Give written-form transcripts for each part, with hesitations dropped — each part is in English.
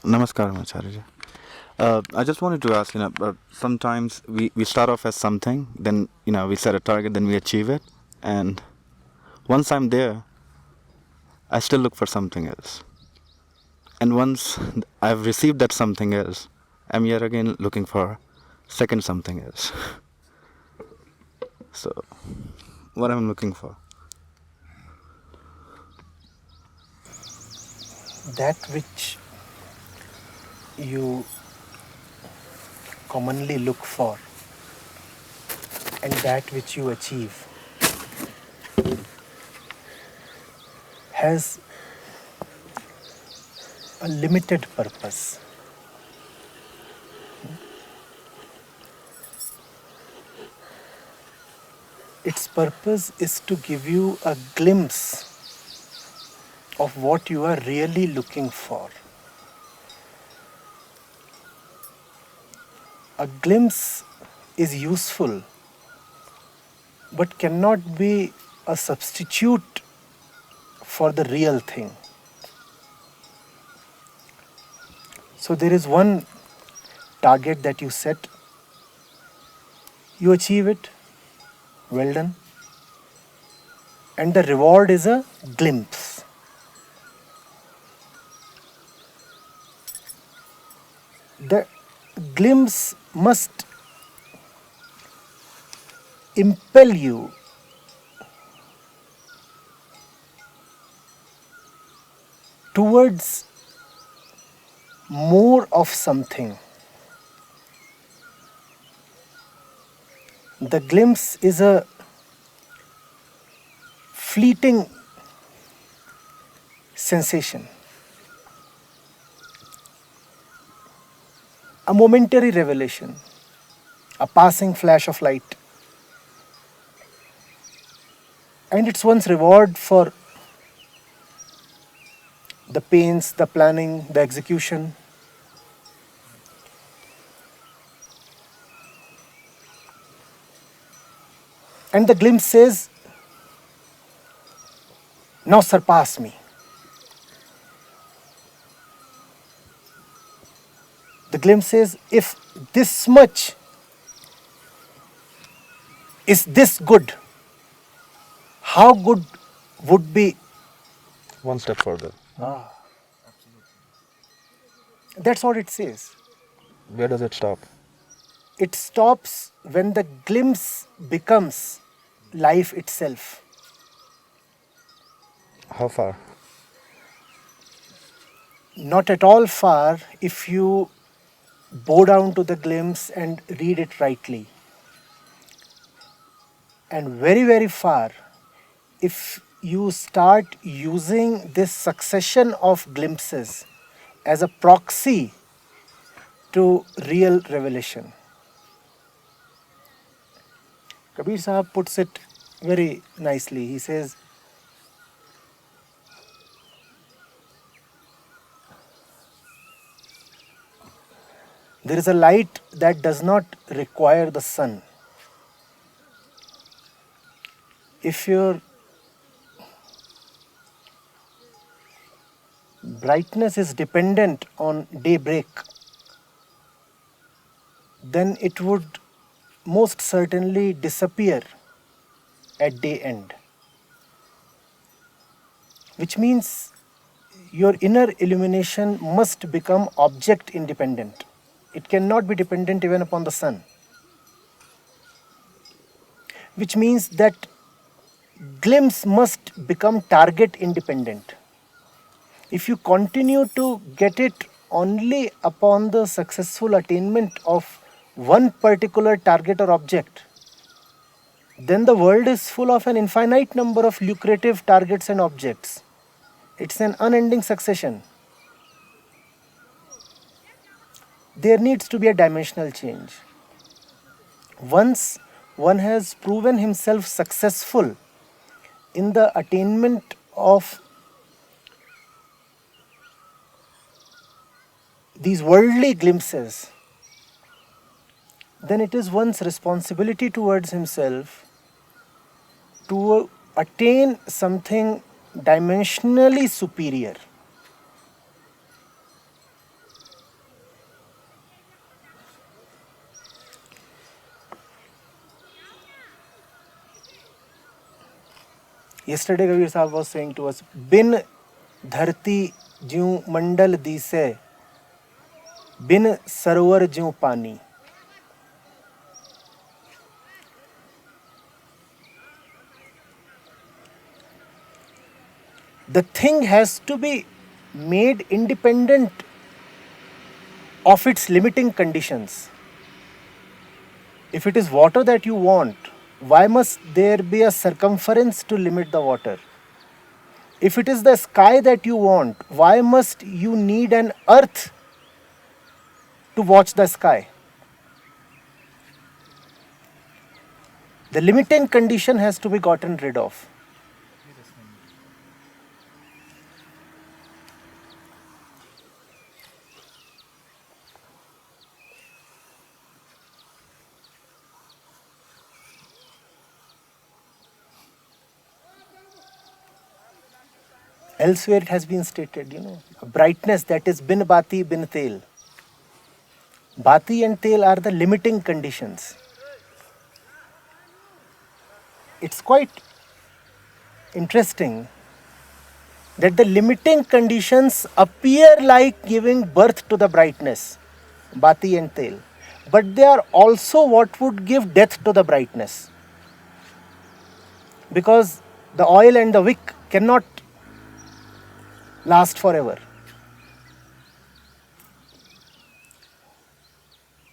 Namaskaram, Acharya. I just wanted to ask, sometimes we start off as something, then, we set a target, then we achieve it. And once I'm there, I still look for something else. And once I've received that something else, I'm yet again looking for second something else. So, what am I looking for? That which you commonly look for and that which you achieve has a limited purpose. Its purpose is to give you a glimpse of what you are really looking for. A glimpse is useful but cannot be a substitute for the real thing. So there is one target that you set, you achieve it, well done, and the reward is a glimpse. The glimpse must impel you towards more of something. The glimpse is a fleeting sensation, a momentary revelation, a passing flash of light. And it's one's reward for the pains, the planning, the execution. And the glimpse says, now surpass me. The glimpse says, if this much is this good, how good would be? One step further. That's what it says. Where does it stop? It stops when the glimpse becomes life itself. How far? Not at all far if you bow down to the glimpse and read it rightly. And very, very far if you start using this succession of glimpses as a proxy to real revelation. Kabir Sahib puts it very nicely. He says, there is a light that does not require the sun. If your brightness is dependent on daybreak, then it would most certainly disappear at day end. Which means your inner illumination must become object independent. It cannot be dependent even upon the sun. Which means that glimpse must become target independent. If you continue to get it only upon the successful attainment of one particular target or object, then the world is full of an infinite number of lucrative targets and objects. It's an unending succession. There needs to be a dimensional change. Once one has proven himself successful in the attainment of these worldly glimpses, then it is one's responsibility towards himself to attain something dimensionally superior. Yesterday Kabir Sahib was saying to us, bin dharti jiu mandal dise, bin sarovar jiu pani. The thing has to be made independent of its limiting conditions. If it is water that you want, why must there be a circumference to limit the water? If it is the sky that you want, why must you need an earth to watch the sky? The limiting condition has to be gotten rid of. Elsewhere it has been stated, a brightness that is bin bati bin tel. Bati and tel are the limiting conditions. It's quite interesting that the limiting conditions appear like giving birth to the brightness, bati and tel, but they are also what would give death to the brightness. Because the oil and the wick cannot last forever.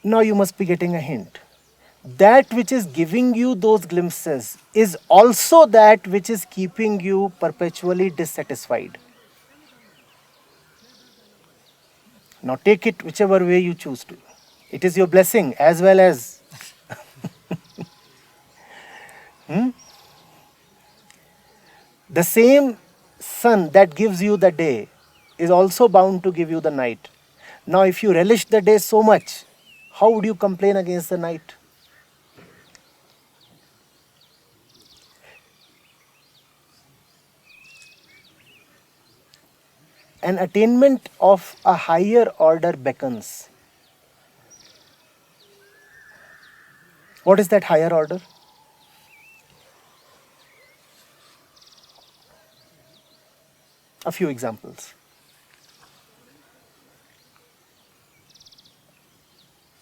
Now you must be getting a hint. That which is giving you those glimpses is also that which is keeping you perpetually dissatisfied. Now take it whichever way you choose to. It is your blessing as well as the same sun that gives you the day is also bound to give you the night. Now if you relish the day so much, how would you complain against the night? An attainment of a higher order beckons. What is that higher order? A few examples.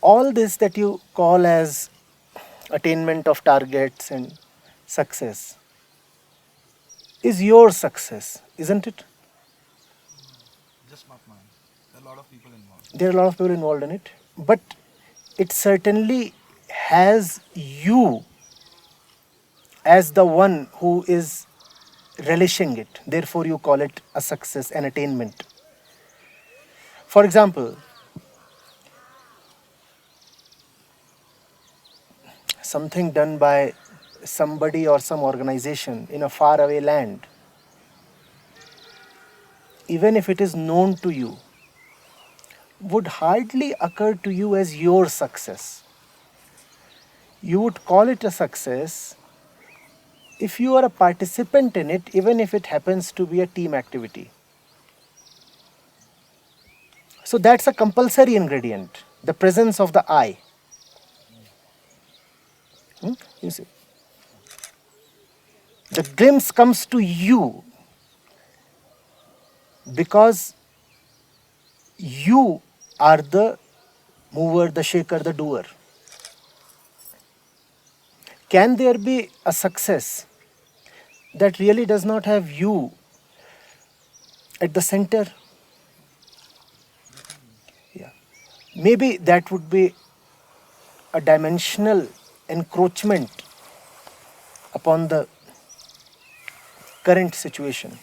All this that you call as attainment of targets and success is your success, isn't it? Just not mine. There are a lot of people involved. There are a lot of people involved in it, but it certainly has you as the one who is relishing it. Therefore, you call it a success, an attainment. For example, something done by somebody or some organization in a faraway land, even if it is known to you, would hardly occur to you as your success. You would call it a success if you are a participant in it, even if it happens to be a team activity. So that's a compulsory ingredient, the presence of the I. You see, the glimpse comes to you because you are the mover, the shaker, the doer. Can there be a success that really does not have you at the center? Yeah. Maybe that would be a dimensional encroachment upon the current situation.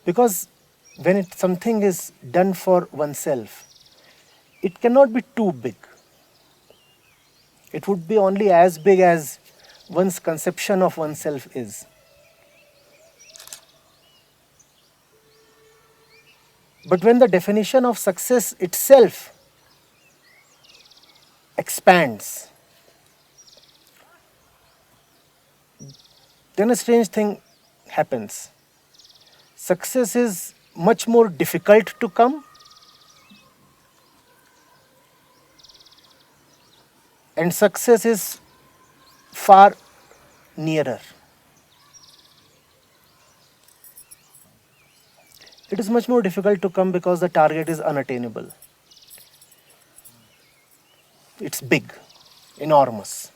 Because when something is done for oneself, it cannot be too big. It would be only as big as one's conception of oneself is. But when the definition of success itself expands, then a strange thing happens. Success is much more difficult to come, and success is far nearer. It is much more difficult to come because the target is unattainable. It's big, enormous.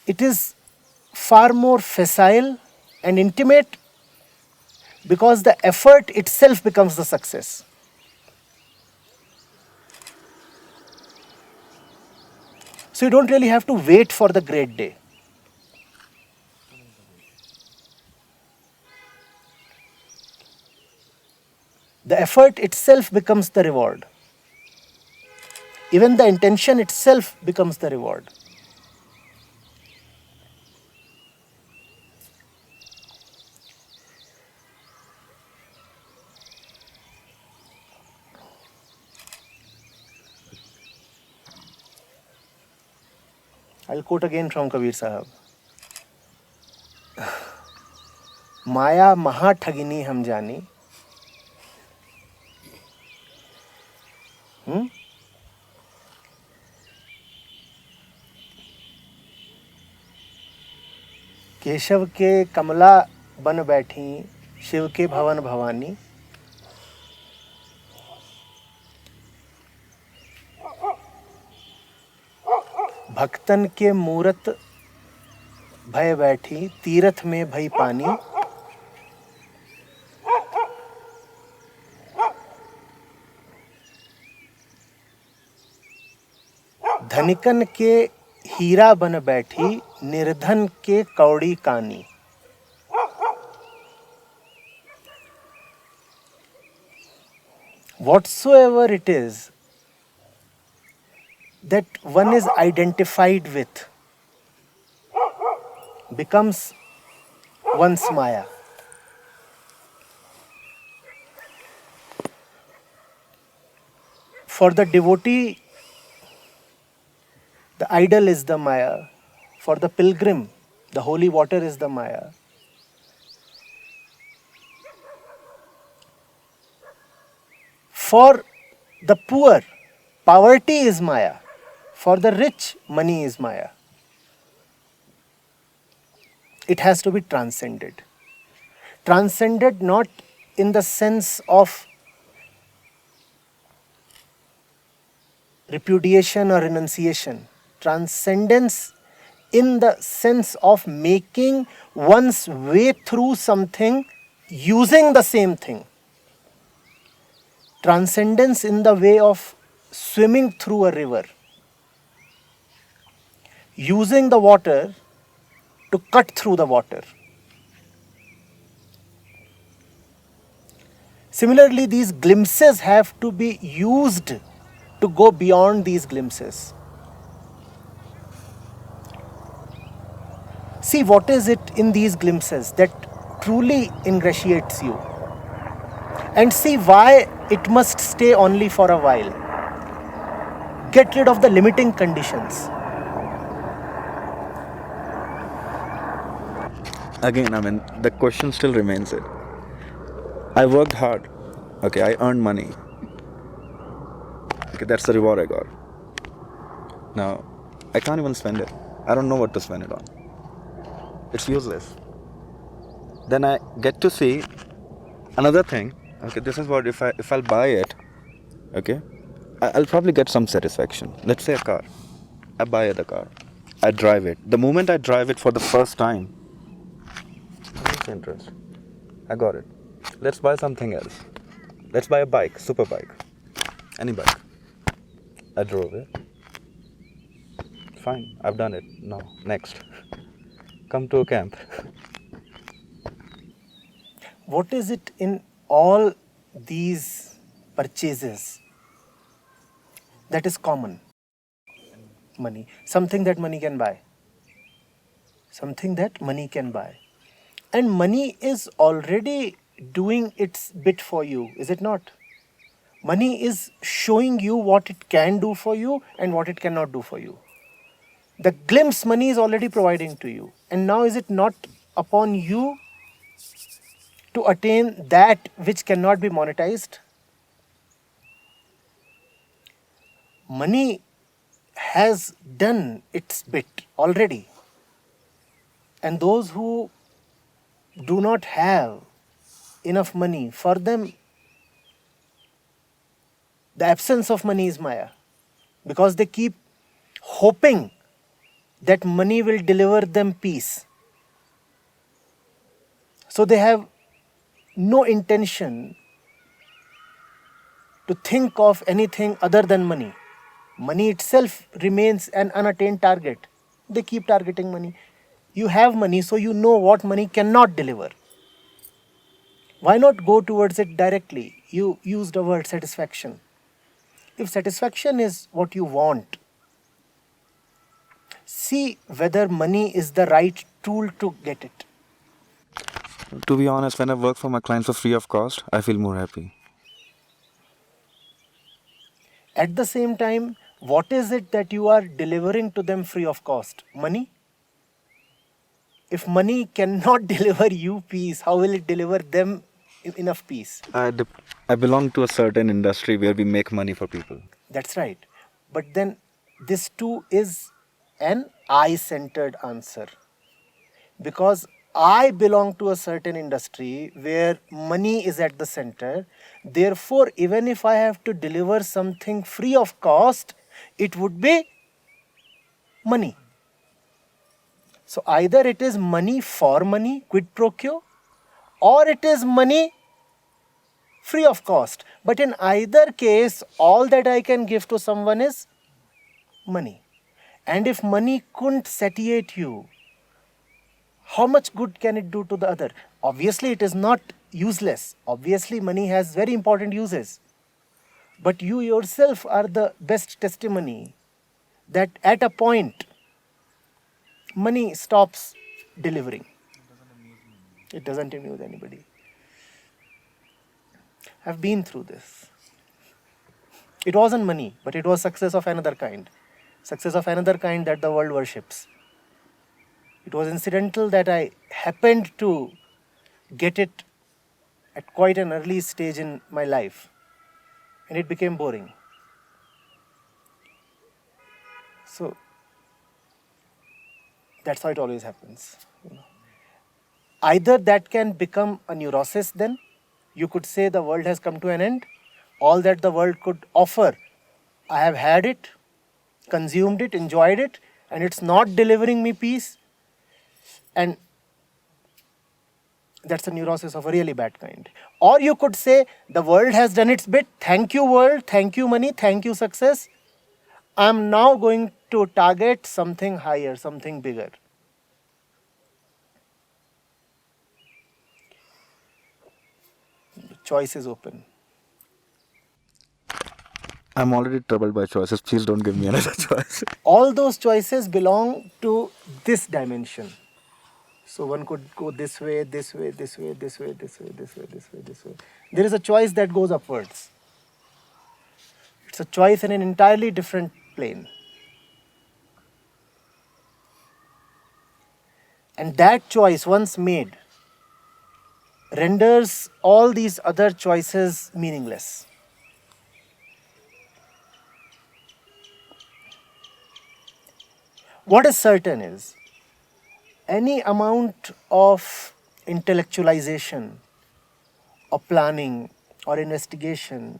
It is far more facile and intimate because the effort itself becomes the success. So you don't really have to wait for the great day. The effort itself becomes the reward. Even the intention itself becomes the reward. I'll quote again from Kabir Sahab. माया महा ठगिनी हम जानी, केशव के कमला बन बैठी, शिव के भवन भवानी। भक्तन के मूरत भय बैठी, तीरथ में भई पानी। धनिकन के हीरा बन बैठी, निर्धन के कौड़ी कानी। Whatsoever it is that one is identified with becomes one's maya. For the devotee, the idol is the maya. For the pilgrim, the holy water is the maya. For the poor, poverty is maya. For the rich, money is maya. It has to be transcended. Transcended not in the sense of repudiation or renunciation. Transcendence in the sense of making one's way through something using the same thing. Transcendence in the way of swimming through a river, using the water to cut through the water. Similarly, these glimpses have to be used to go beyond these glimpses. See what is it in these glimpses that truly ingratiates you, and see why it must stay only for a while. Get rid of the limiting conditions. Again, I mean, the question still remains it. I worked hard. Okay, I earned money. Okay, that's the reward I got. Now, I can't even spend it. I don't know what to spend it on. It's useless. Then I get to see another thing. Okay, this is what if I'll buy it, okay, I'll probably get some satisfaction. Let's say a car. I buy the car. I drive it. The moment I drive it for the first time, I lose interest. I got it. Let's buy something else. Let's buy a bike, super bike. Any bike. I drove it. Fine, I've done it. No, next. Come to a camp. What is it in all these purchases that is common? Money. Something that money can buy. Something that money can buy. And money is already doing its bit for you, is it not? Money is showing you what it can do for you and what it cannot do for you. The glimpse money is already providing to you. And now is it not upon you to attain that which cannot be monetized? Money has done its bit already. And those who do not have enough money, for them, the absence of money is Maya. Because they keep hoping that money will deliver them peace. So they have no intention to think of anything other than money. Money itself remains an unattained target. They keep targeting money. You have money, so you know what money cannot deliver. Why not go towards it directly? You used the word satisfaction. If satisfaction is what you want, see whether money is the right tool to get it. To be honest, when I work for my clients for free of cost, I feel more happy. At the same time, what is it that you are delivering to them free of cost? Money? If money cannot deliver you peace, how will it deliver them enough peace? I belong to a certain industry where we make money for people. That's right. But then this too is an I-centered answer. Because I belong to a certain industry where money is at the center. Therefore, even if I have to deliver something free of cost, it would be money. So either it is money for money, quid pro quo, or it is money free of cost. But in either case, all that I can give to someone is money. And if money couldn't satiate you, how much good can it do to the other? Obviously, it is not useless. Obviously, money has very important uses. But you yourself are the best testimony that at a point, money stops delivering. It doesn't amuse anybody. I've been through this. It wasn't money, but it was success of another kind. Success of another kind that the world worships. It was incidental that I happened to get it at quite an early stage in my life. And it became boring. So, that's how it always happens. Either that can become a neurosis then. You could say the world has come to an end. All that the world could offer, I have had it, consumed it, enjoyed it, and it's not delivering me peace. And that's a neurosis of a really bad kind. Or you could say the world has done its bit. Thank you, world. Thank you, money. Thank you, success. I'm now going to target something higher, something bigger. The choice is open. I'm already troubled by choices. Please don't give me another choice. All those choices belong to this dimension. So one could go this way, this way, this way, this way, this way, this way, this way, this way. There is a choice that goes upwards. It's a choice in an entirely different plane. And that choice, once made, renders all these other choices meaningless. What is certain is, any amount of intellectualization or planning or investigation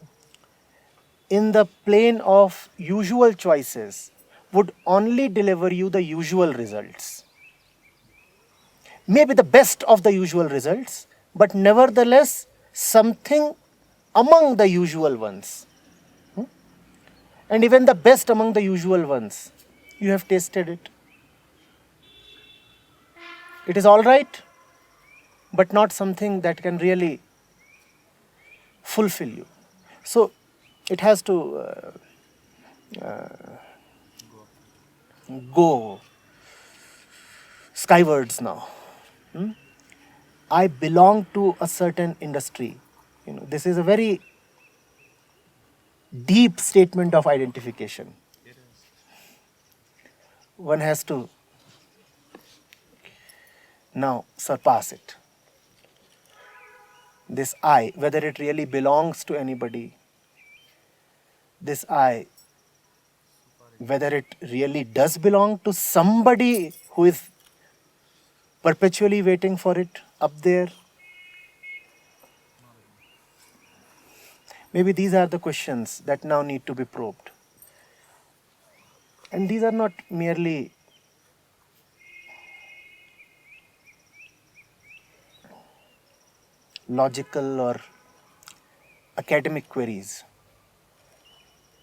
in the plane of usual choices would only deliver you the usual results. Maybe the best of the usual results, but nevertheless something among the usual ones. And even the best among the usual ones, you have tasted it. It is all right, but not something that can really fulfill you. So it has to go skywards now. I belong to a certain industry. This is a very deep statement of identification. One has to now surpass it. This I, whether it really belongs to anybody, this I whether it really does belong to somebody who is perpetually waiting for it up there. Maybe these are the questions that now need to be probed. And these are not merely logical or academic queries.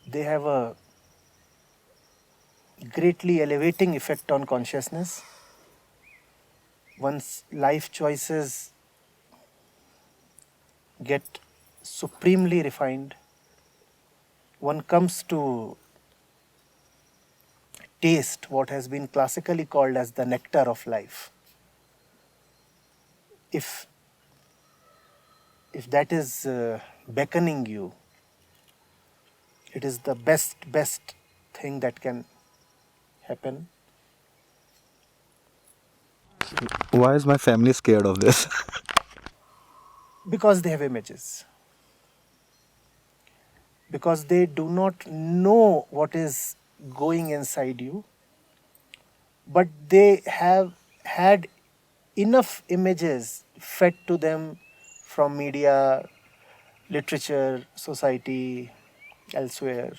They have a greatly elevating effect on consciousness. One's life choices get supremely refined. One comes to taste what has been classically called as the nectar of life. If that is beckoning you, it is the best thing that can happen. Why is my family scared of this? Because they have images. Because they do not know what is going inside you, but they have had enough images fed to them from media, literature, society, elsewhere.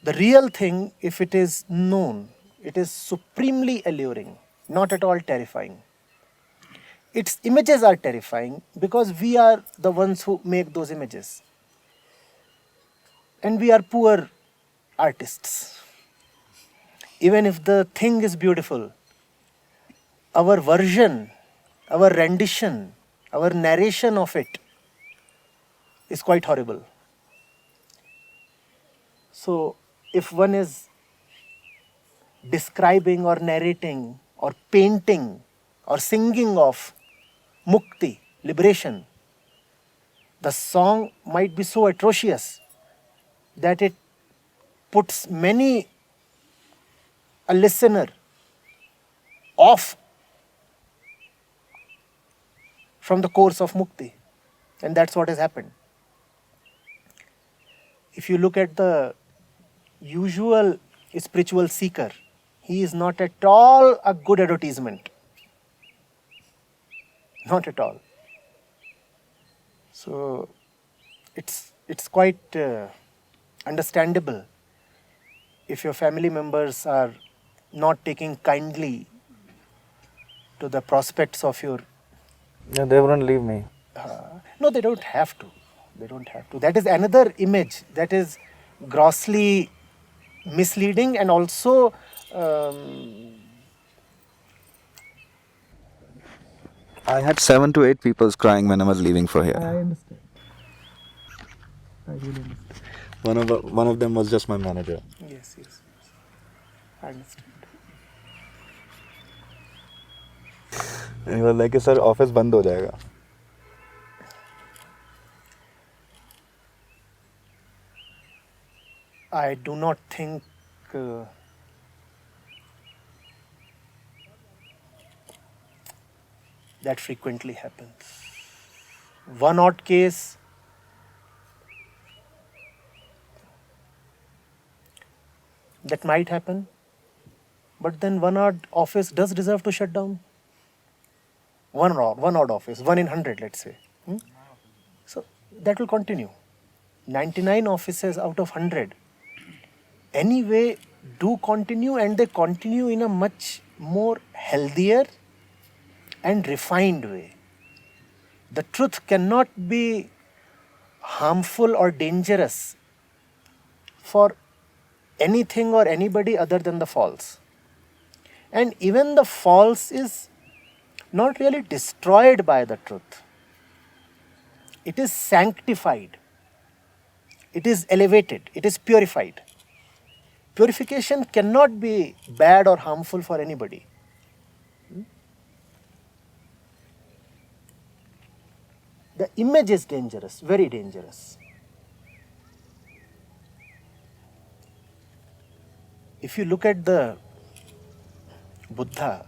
The real thing, if it is known, it is supremely alluring, not at all terrifying. Its images are terrifying because we are the ones who make those images. And we are poor artists. Even if the thing is beautiful, our version, our rendition, our narration of it is quite horrible. So, if one is describing or narrating or painting or singing of mukti, liberation, the song might be so atrocious that it puts many a listener off from the course of mukti. And that's what has happened. If you look at the usual spiritual seeker, he is not at all a good advertisement. Not at all. So it's quite understandable if your family members are not taking kindly to the prospects of your... Yeah, they wouldn't leave me. No, they don't have to. They don't have to. That is another image that is grossly misleading and also I had 7 to 8 people crying when I was leaving for here. I understand. I really understand. One of them was just my manager. Yes. I understand. And he was like, sir, office बंद हो जाएगा. I do not think that frequently happens. One odd case, that might happen, but then one odd office does deserve to shut down. One odd office, 1 in 100, let's say. So that will continue. 99 offices out of 100 anyway do continue, and they continue in a much more healthier and refined way. The truth cannot be harmful or dangerous for anything or anybody other than the false. And even the false is not really destroyed by the truth. It is sanctified. It is elevated. It is purified. Purification cannot be bad or harmful for anybody. The image is dangerous, very dangerous. If you look at the Buddha,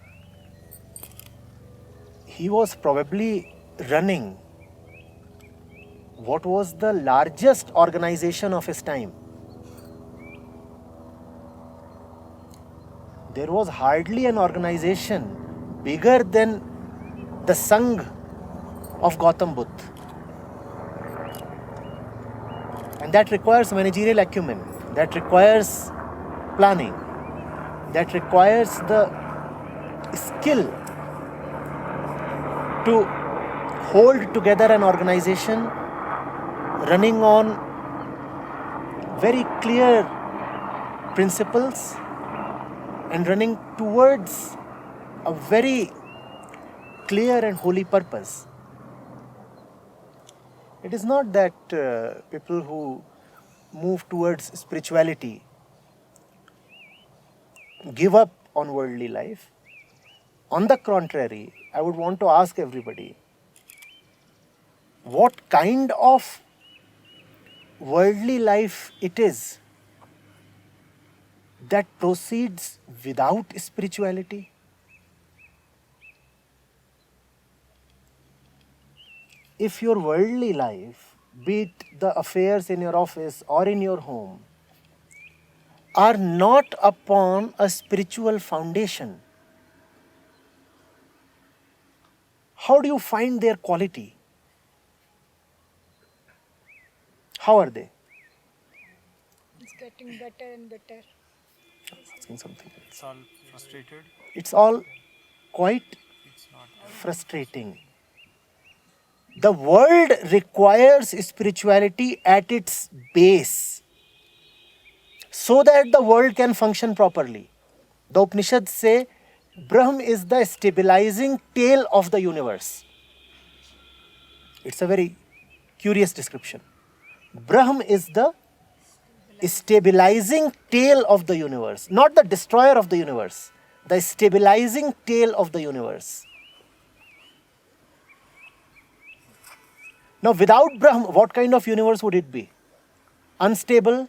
he was probably running what was the largest organization of his time. there was hardly an organization bigger than the Sangh of Gautam Buddha. And that requires managerial acumen, that requires planning, that requires the skill to hold together an organization running on very clear principles and running towards a very clear and holy purpose. It is not that people who move towards spirituality give up on worldly life. On the contrary, I would want to ask everybody, what kind of worldly life it is that proceeds without spirituality? If your worldly life, be it the affairs in your office or in your home, are not upon a spiritual foundation, how do you find their quality? How are they? It's getting better and better. Asking something. It's all frustrated. It's all quite It's not. frustrating. The world requires spirituality at its base so that the world can function properly. The Upanishads say Brahm is the stabilizing tail of the universe. It's a very curious description. Brahm is the stabilizing tail of the universe, not the destroyer of the universe, the stabilizing tail of the universe. Now, without Brahm, what kind of universe would it be? Unstable,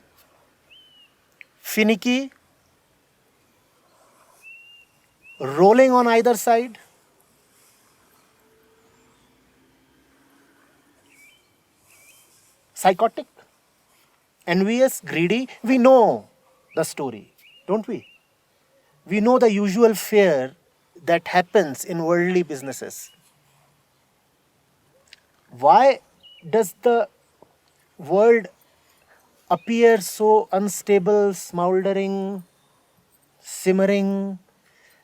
finicky, rolling on either side. Psychotic, envious, greedy. We know the story, don't we? We know the usual fare that happens in worldly businesses. Why does the world appear so unstable, smoldering, simmering,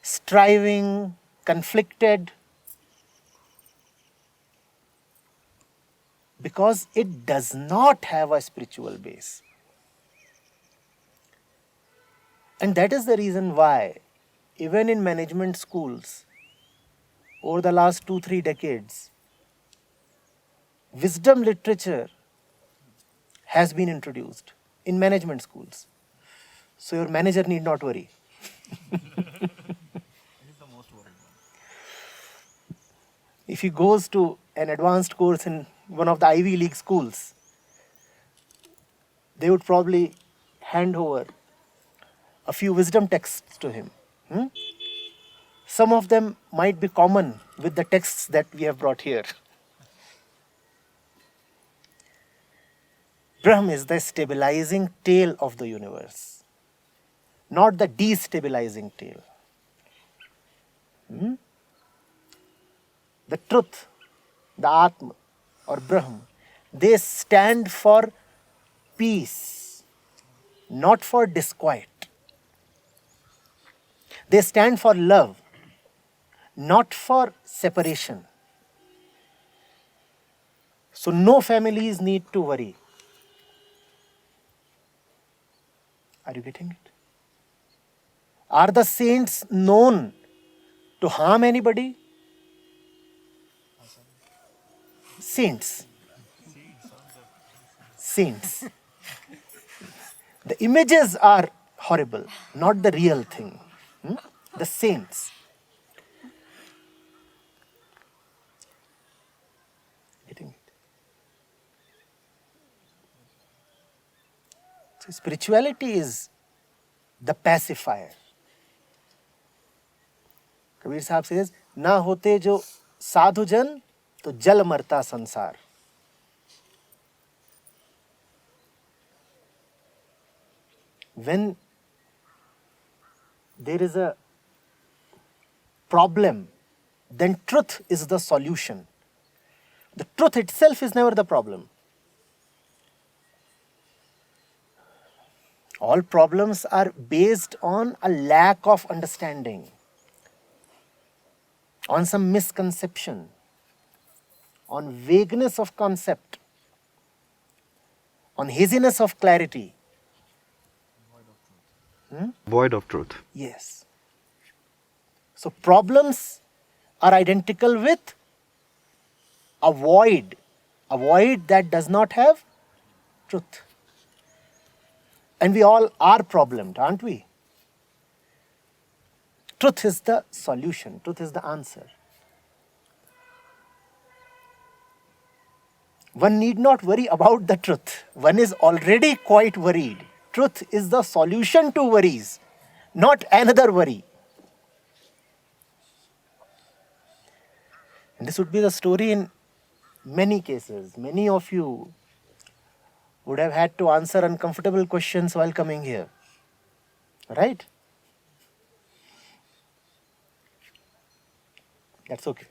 striving, conflicted? Because it does not have a spiritual base. And that is the reason why, even in management schools, over the last 2-3 decades, wisdom literature has been introduced in management schools. So your manager need not worry. If he goes to an advanced course in one of the Ivy League schools, they would probably hand over a few wisdom texts to him. Some of them might be common with the texts that we have brought here. Brahm is the stabilizing tail of the universe, not the destabilizing tail. The truth, the Atma or Brahm, they stand for peace, not for disquiet. They stand for love, not for separation. So no families need to worry. Are you getting it? Are the saints known to harm anybody? Saints. Saints. The images are horrible, not the real thing. The saints. Getting it? So spirituality is the pacifier. Kabir Sahib says, ना होते जो साधु जन तो जल मरता संसार. When there is a problem, then truth is the solution. The truth itself is never the problem. All problems are based on a lack of understanding, on some misconception, on vagueness of concept, on haziness of clarity. Void of truth. Yes. So problems are identical with a void that does not have truth. And we all are problemed, aren't we? Truth is the solution, truth is the answer. One need not worry about the truth. One is already quite worried. Truth is the solution to worries, not another worry. And this would be the story in many cases. Many of you would have had to answer uncomfortable questions while coming here. Right? That's okay.